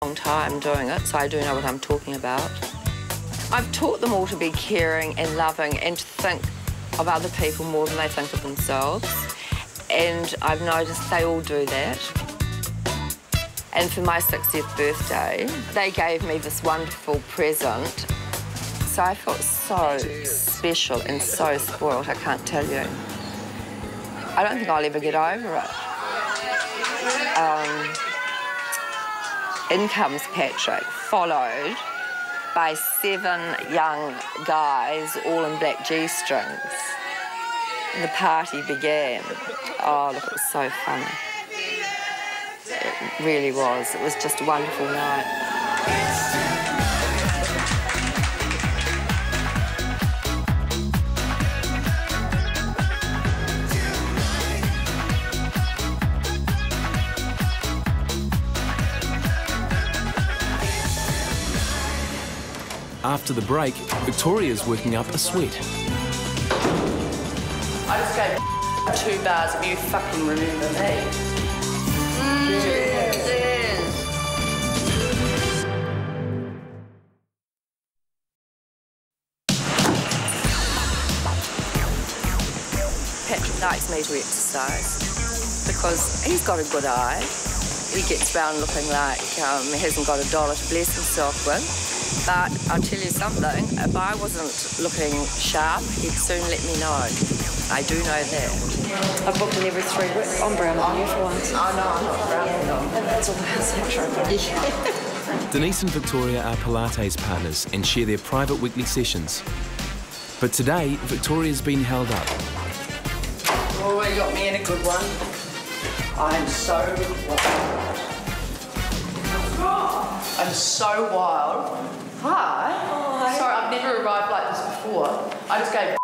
long time doing it, so I do know what I'm talking about. I've taught them all to be caring and loving and to think of other people more than they think of themselves. And I've noticed they all do that. And for my 60th birthday, they gave me this wonderful present. So I felt so special and so spoiled, I can't tell you. I don't think I'll ever get over it. In comes Patrick, followed by 7 young guys, all in black G-strings. The party began. Oh, look, it was so funny. It really was. It was just a wonderful night. After the break, Victoria's working up a sweat. I just gave 2 bars of you fucking remember me. Cheers. Patrick likes me to exercise because he's got a good eye. He gets round looking like he hasn't got $1 to bless himself with. But I'll tell you something, if I wasn't looking sharp, he'd soon let me know. I do know that. I've booked in every 3 weeks. I'm brown on you for once. Oh, no, I'm not brown on you. That's all that's true. Denise and Victoria are Pilates partners and share their private weekly sessions. But today, Victoria's been held up. Oh, you got me in a good one. I'm so wild. I'm so wild. Hi. Oh, hi. Sorry, I've never arrived like this before. I just gave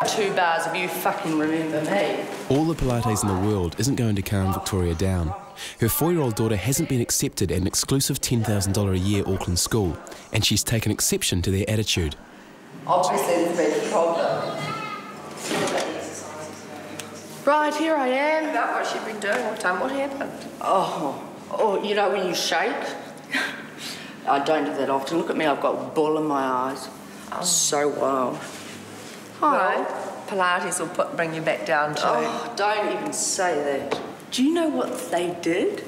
2 bars of you fucking remember me. All the Pilates in the world isn't going to calm Victoria down. Her 4-year-old daughter hasn't been accepted at an exclusive $10,000 a year Auckland school, and she's taken exception to their attitude. Obviously, there's been a problem. Right, here I am. About what she'd been doing all the time. What happened? Oh, you know when you shake? I don't do that often. Look at me, I've got bull in my eyes. Oh. So wild. Hi. Well, Pilates will bring you back down too. Oh, don't even say that. Do you know what they did?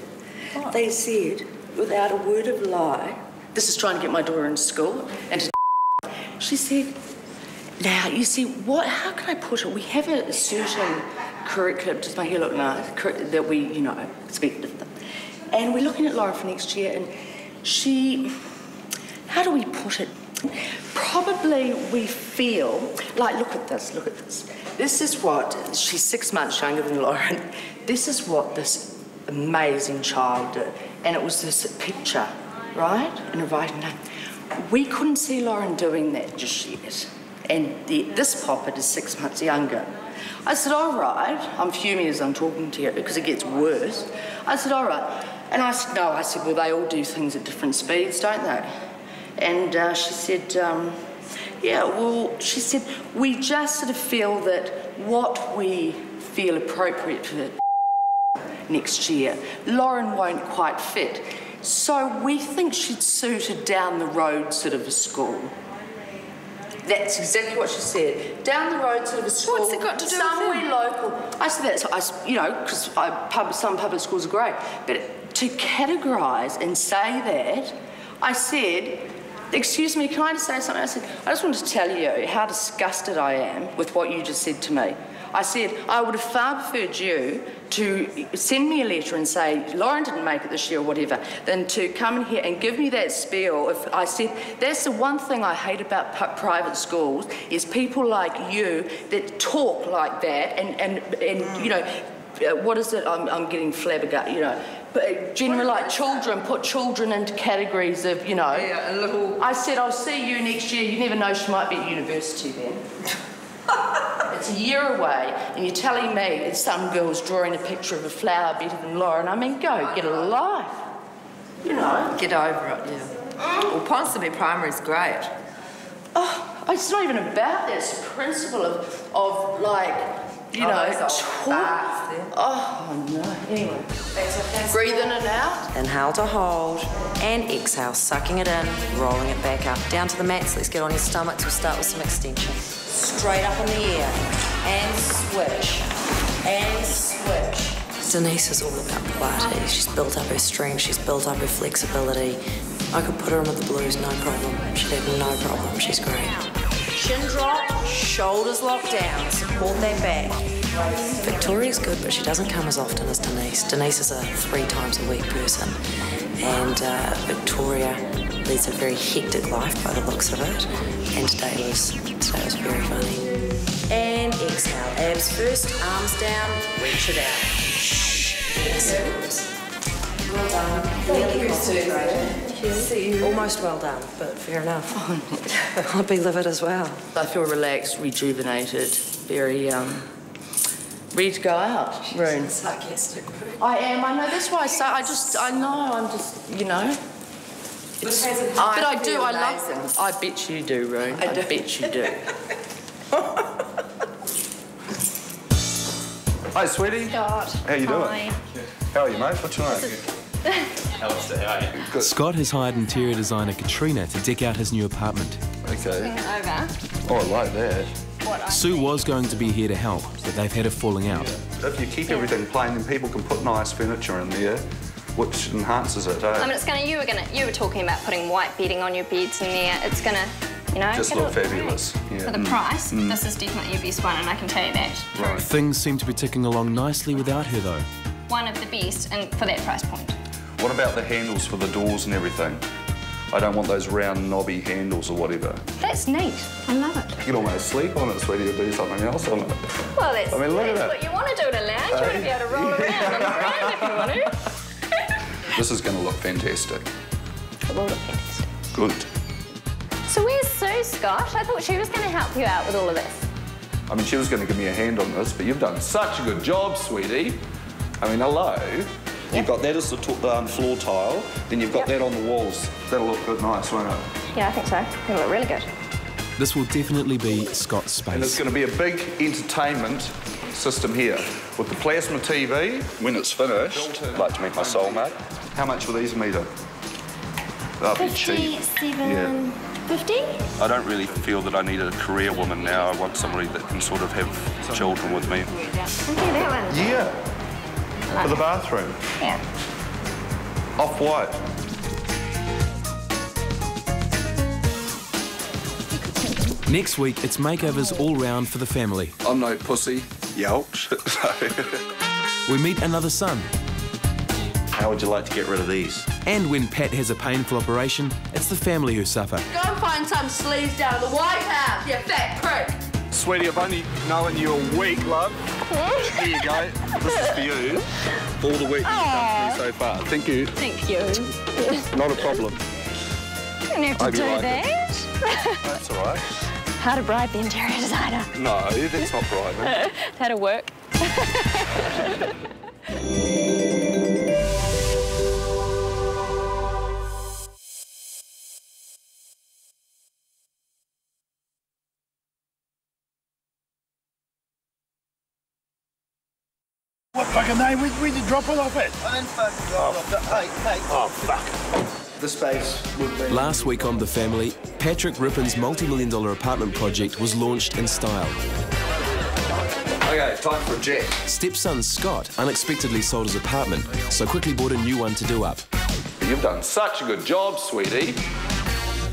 What? They said, without a word of lie, this is trying to get my daughter into school, and to she said, now, you see, how can I put it? We have a certain curriculum, does my hair look nice, that we, expect of them. And we're looking at Laura for next year, and she, how do we put it? Probably we feel, like, look at this. This is what, she's 6 months younger than Lauren. This is what this amazing child did. And it was this picture, right? And a writing name. We couldn't see Lauren doing that just yet. And this poppet is 6 months younger. I said, all right. I'm fuming as I'm talking to you because it gets worse. I said, all right. And I said, no. I said, well, they all do things at different speeds, don't they? And she said, yeah, well, she said, we just sort of feel that what we feel appropriate for next year, Lauren won't quite fit. So we think she'd suited down the road sort of a school. That's exactly what she said. Down the road sort of a school. What's it got to do somewhere with local. I said because some public schools are great. But to categorise and say that, I said, excuse me, can I just say something? I said, I just wanted to tell you how disgusted I am with what you just said to me. I said, I would have far preferred you to send me a letter and say, Lauren didn't make it this year or whatever, than to come in here and give me that spiel. If I said, that's the one thing I hate about private schools, is people like you that talk like that and what is it? I'm getting flabbergasted, But generally, like children, put children into categories of, Yeah, a little... I said, I'll see you next year. You never know, she might be at university then. It's a year away, and you're telling me that some girl's drawing a picture of a flower better than Lauren. I mean, go, get a life. Get over it, yeah. Well, Ponsonby Primary's great. Oh, it's not even about that. It's the principle of like, those old farts then. Oh, no. Anyway. Breathe in and out. Inhale to hold. And exhale, sucking it in, rolling it back up. Down to the mats. Let's get on your stomachs. We'll start with some extension. Straight up in the air. And switch. And switch. Denise is all about Pilates. She's built up her strength. She's built up her flexibility. I could put her in with the blues, no problem. She'd have no problem. She's great. Chin drop, shoulders locked down, support that back. Victoria's good, but she doesn't come as often as Denise. Denise is a 3 times a week person, and Victoria leads a very hectic life by the looks of it. And today was very funny. And exhale, abs first, arms down, reach it out. Yes. Well done. Nearly concentrated. Almost well done, but fair enough. I'd be livid as well. I feel relaxed, rejuvenated, very ready to go out. Roon. Sarcastic. I am. I know. That's why I know. I'm just, you know. But I do. I love them. I bet you do, Roon. I bet you do. Hi, sweetie. Scott. How you doing? Hi. How are you, mate? What's your name? Alistair, how are you? Good. Scott has hired interior designer Katrina to deck out his new apartment. Okay. Over. Oh, I like that. Sue was going to be here to help, but they've had a falling out. If you keep everything plain, then people can put nice furniture in there, which enhances it, I mean, it's gonna. You were talking about putting white bedding on your beds in there. It's gonna, you know, Just look fabulous. Yeah. For the price, this is definitely your best one, and I can tell you that. Right. Things seem to be ticking along nicely without her, though. One of the best, and for that price point. What about the handles for the doors and everything? I don't want those round, knobby handles or whatever. That's neat. I love it. You can almost sleep on it, sweetie, or do something else on it. Well, that's, I mean, look at that's that. what you want to do in a lounge. You want to be able to roll around on the ground if you want to. This is going to look fantastic. It will look fantastic. Good. So where's Sue, Scott? I thought she was going to help you out with all of this. I mean, she was going to give me a hand on this, but you've done such a good job, sweetie. I mean, hello. You've got that as the floor tile, then you've got that on the walls. That'll look good, nice, won't it? Yeah, I think so. It'll look really good. This will definitely be Scott's And it's space. going to be a big entertainment system here with the plasma TV. When it's finished, I'd like to meet my soulmate. How much will these meter? They'll be cheap. 50? I don't really feel that I need a career woman now. I want somebody that can sort of have children with me. Okay, that one. Yeah. For the bathroom. Yeah. Off-white. Next week, it's makeovers all round for the family. I'm no pussy. Yelch. We meet another son. How would you like to get rid of these? And when Pat has a painful operation, it's the family who suffer. Go and find some sleaze down at the White House, you fat prick. Sweetie, I've only known you a week, love. Here you go. This is for you. For all the work you've done for me so far. Thank you. Thank you. Not a problem. You don't have to Hope you do like that. That's all right. How to bribe the interior designer. No, that's not private. That'll work. What fucking name? Where'd you drop it off at? I didn't fucking drop it off. Hey. Oh, fuck. The space would be... Last week on The Family, Patrick Rippon's multi-million-dollar apartment project was launched in style. Okay, time for a jet. Stepson Scott unexpectedly sold his apartment, so quickly bought a new one to do up. You've done such a good job, sweetie.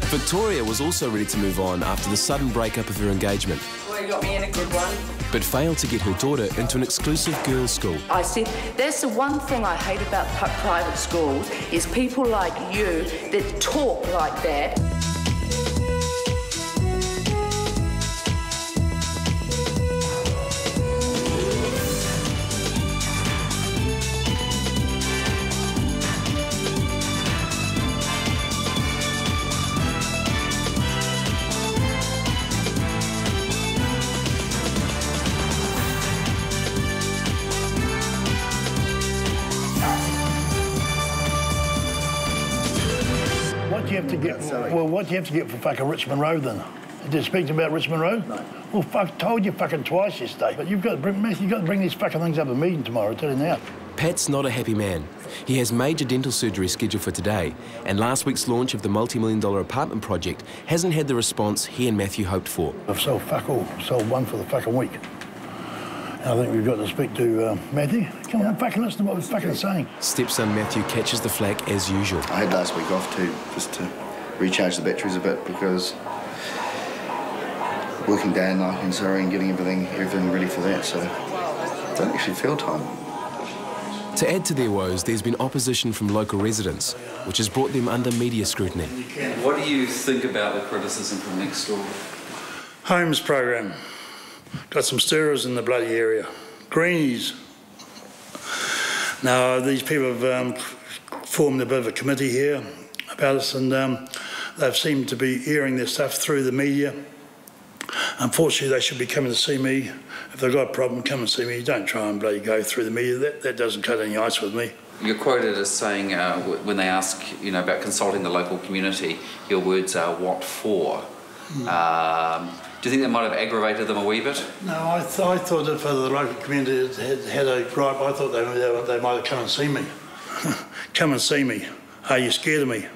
Victoria was also ready to move on after the sudden breakup of her engagement, Well, you got me in a good one. but failed to get her daughter into an exclusive girls' school. I said, that's the one thing I hate about private schools, is people like you that talk like that. What do you have to get? Well, what do you have to get for fucking Richmond Road then? Did you speak to about Richmond Road? No. Well, fuck, told you fucking twice yesterday. But you've got to bring, Matthew, you've got to bring these fucking things up at a meeting tomorrow, I tell you now. Pat's not a happy man. He has major dental surgery scheduled for today, and last week's launch of the multi-million-dollar apartment project hasn't had the response he and Matthew hoped for. I've sold fuck all. Sold one for the fucking week. And I think we've got to speak to Matthew. Come on, fucking listen to what we're fucking saying. Stepson Matthew catches the flak as usual. I had last week off too, just to recharge the batteries a bit, because working day and night in Surrey and getting everything ready for that, so I don't actually feel time. To add to their woes, there's been opposition from local residents, which has brought them under media scrutiny. What do you think about the criticism from next door? Homes program. Got some stirrers in the bloody area. Greenies. Now, these people have formed a bit of a committee here about us, and they've seemed to be airing their stuff through the media. Unfortunately, they should be coming to see me. If they've got a problem, come and see me. Don't try and bloody go through the media. That doesn't cut any ice with me. You're quoted as saying, when they ask, about consulting the local community, your words are, what for? Do you think that might have aggravated them a wee bit? No, I thought if the local community had a gripe, I thought they might have come and seen me. Come and see me. Are you scared of me?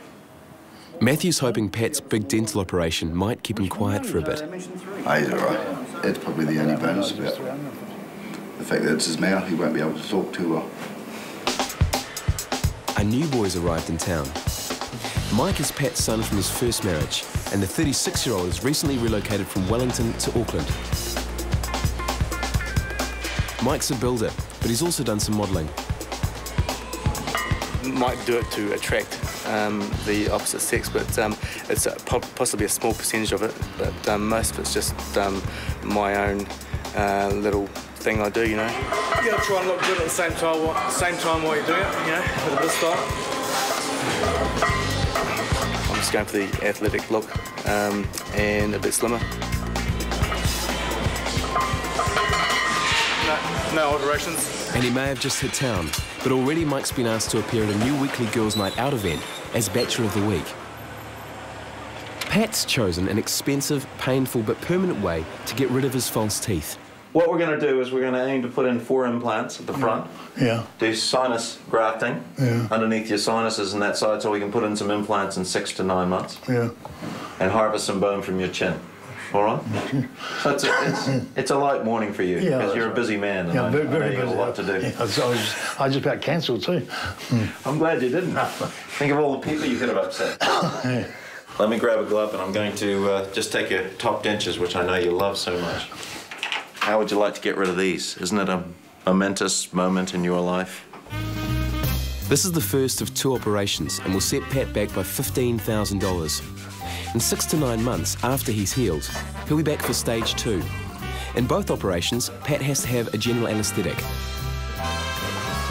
Matthew's hoping Pat's big dental operation might keep him quiet for a bit. Oh, he's all right. That's probably the only bonus about the fact that it's his mouth. He won't be able to talk too well. A new boy's arrived in town. Mike is Pat's son from his first marriage, and the 36-year-old has recently relocated from Wellington to Auckland. Mike's a builder, but he's also done some modelling. Might do it to attract the opposite sex, but it's possibly a small percentage of it, but most of it's just my own little thing I do, Yeah, try and look good at the same time while you're doing it, with a bit of style. I'm just going for the athletic look and a bit slimmer. No alterations. And he may have just hit town, but already Mike's been asked to appear at a new weekly Girls' Night Out event as Bachelor of the Week. Pat's chosen an expensive, painful but permanent way to get rid of his false teeth. What we're going to do is we're going to aim to put in 4 implants at the front. Yeah. Do sinus grafting underneath your sinuses on that side, so we can put in some implants in 6 to 9 months. Yeah. And harvest some bone from your chin. All right? So it's a light morning for you, because you're a busy man, and I know you've got a lot to do. Yeah, I just about cancelled too. I'm glad you didn't. Think of all the people you could have upset. Let me grab a glove, and I'm going to just take your top dentures, which I know you love so much. How would you like to get rid of these? Isn't it a momentous moment in your life? This is the first of 2 operations and will set Pat back by $15,000. In 6 to 9 months after he's healed, he'll be back for stage 2. In both operations, Pat has to have a general anaesthetic.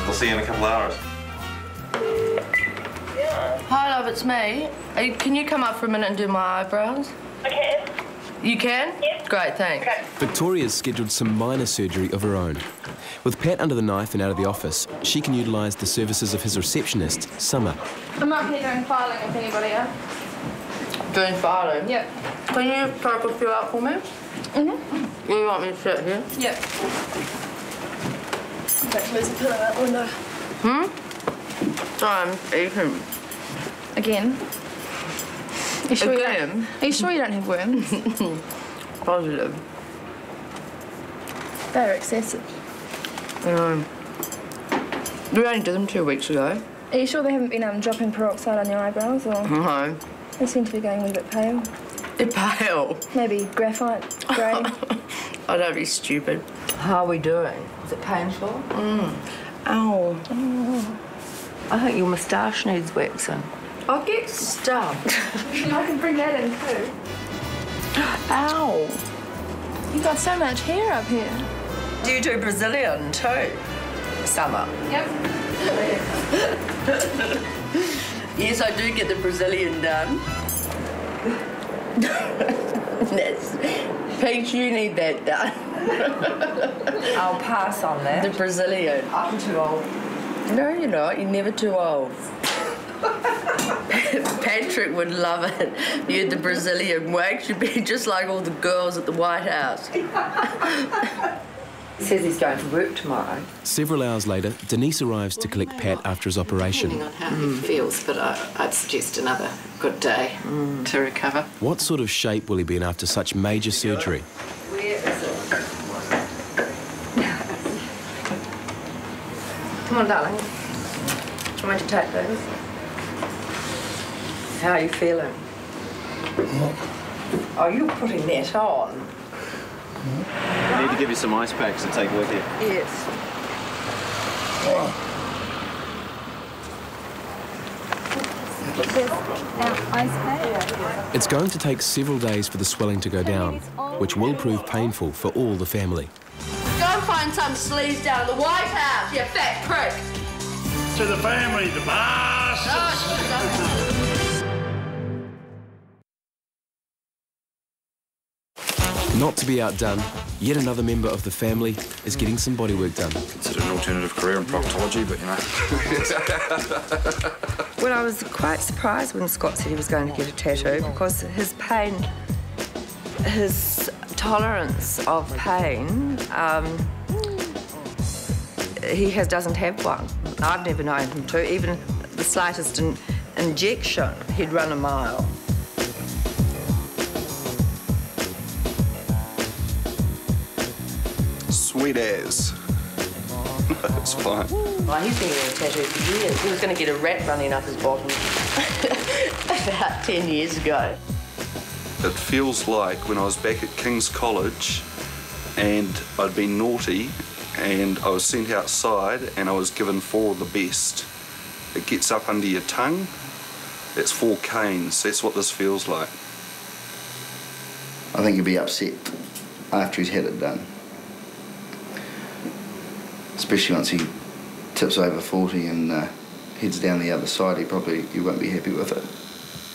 We'll see you in a couple of hours. Hi, love, it's me. Can you come up for a minute and do my eyebrows? I can. You can? Yes. Great, thanks. Okay. Victoria's scheduled some minor surgery of her own. With Pat under the knife and out of the office, she can utilise the services of his receptionist, Summer. I'm up here doing filing if anybody else. Doing filing? Yep. Can you type a few out for me? Mm-hmm. You want me to sit here? Yep. There's a pillow out the window. I'm eating. Again? Are you sure you don't have worms? Positive. They're excessive. We only did them 2 weeks ago. Are you sure they haven't been dropping peroxide on your eyebrows? Or? No. They seem to be going a little bit pale. They're pale? Maybe graphite, grey. Oh, don't be stupid. How are we doing? Is it painful? Ow. Oh. I think your moustache needs waxing. I'll get stuck. I can bring that in too. Ow. You've got so much hair up here. Do you do Brazilian too, Summer? Yep. Yes, I do get the Brazilian done. Paige, you need that done. I'll pass on that. The Brazilian. I'm too old. No, you're not. You're never too old. Patrick would love it. You had the Brazilian wax, you'd be just like all the girls at the White House. He says he's going to work tomorrow. Several hours later, Denise arrives to collect Pat after his operation. Depending on how he feels, but I'd suggest another good day to recover. What sort of shape will he be in after such major surgery? Where is it? Come on, darling. Do you want me to take those? How are you feeling? Oh, you're putting that on. I need to give you some ice packs to take with you. Yes. It's going to take several days for the swelling to go down, which will prove painful for all the family. Go and find some sleaze down at the White House, you fat prick. To the family, the bastards. Not to be outdone, yet another member of the family is getting some bodywork done. Considered an alternative career in proctology, but you know. Well, I was quite surprised when Scott said he was going to get a tattoo because his pain, his tolerance of pain, he doesn't have one. I've never known him to. Even the slightest injection, he'd run a mile. Sweet as. It's fine. Well, he's been getting a tattoo for years. He was going to get a rat running up his bottom about 10 years ago. It feels like when I was back at King's College and I'd been naughty and I was sent outside and I was given 4 of the best. It gets up under your tongue. That's 4 canes. That's what this feels like. I think he'd be upset after he's had it done. Especially once he tips over 40 and heads down the other side, he won't be happy with it.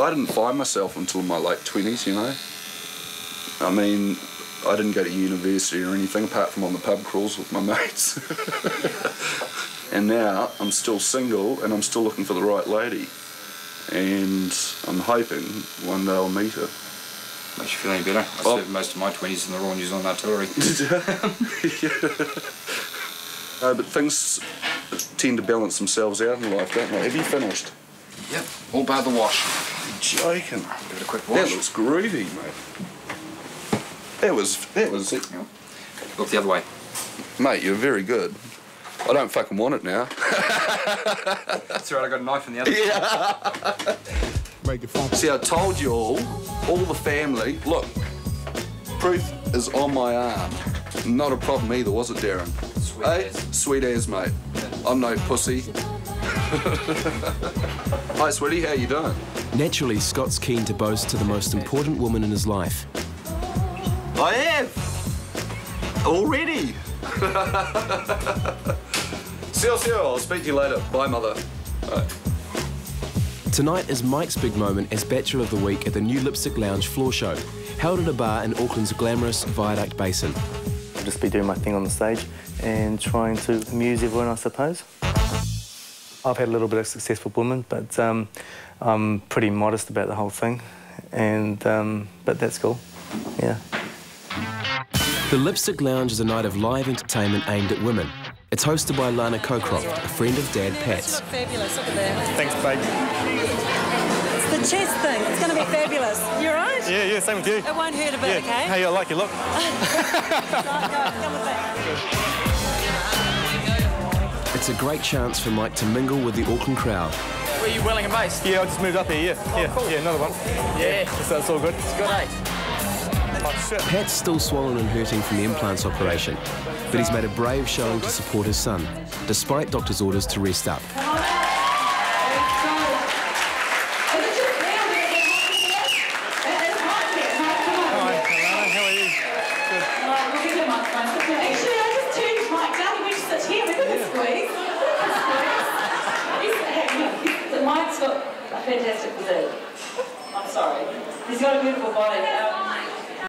I didn't find myself until my late 20s, you know. I mean, I didn't go to university or anything apart from on the pub crawls with my mates. And now I'm still single and I'm still looking for the right lady. And I'm hoping one day I'll meet her. Makes you feel any better. I served most of my 20s in the Royal New Zealand Artillery. No, but things tend to balance themselves out in life, don't they? Have you finished? Yep, all bar the wash. You're joking. Give it a quick wash. That looks groovy, mate. That was it. Yep. Look the other way. Mate, you're very good. I don't fucking want it now. That's all right, I got a knife in the other. Yeah. See, I told you all the family, look, proof is on my arm. Not a problem either, was it, Darren? Sweet hey? as. Sweet as, mate. I'm no pussy. Hi, sweetie, how you doing? Naturally, Scott's keen to boast to the most important woman in his life. I have! Already! See you, I'll speak to you later. Bye, mother. Bye. Tonight is Mike's big moment as Bachelor of the Week at the new Lipstick Lounge floor show, held at a bar in Auckland's glamorous Viaduct Basin. I'll just be doing my thing on the stage and trying to amuse everyone, I suppose. I've had a little bit of success with women, but I'm pretty modest about the whole thing, and but that's cool, yeah. The Lipstick Lounge is a night of live entertainment aimed at women. It's hosted by Lana Cocroft, a friend of Dad Pat's. Fabulous, look at that. Thanks, babe. It's the chest thing, it's going to be fabulous. You right? Yeah, same with you. It won't hurt a bit, okay? Hey, I like your look. Come with that. It's a great chance for Mike to mingle with the Auckland crowd. Where are you, Wellington based? Yeah, I just moved up here, yeah. Cool. Yeah, another one. Yeah. So it's all good. It's good, eh? Oh, shit. Pat's still swollen and hurting from the implants operation, but he's made a brave showing to support his son, despite doctor's orders to rest up. Mike's got a fantastic physique. I'm sorry. He's got a beautiful body.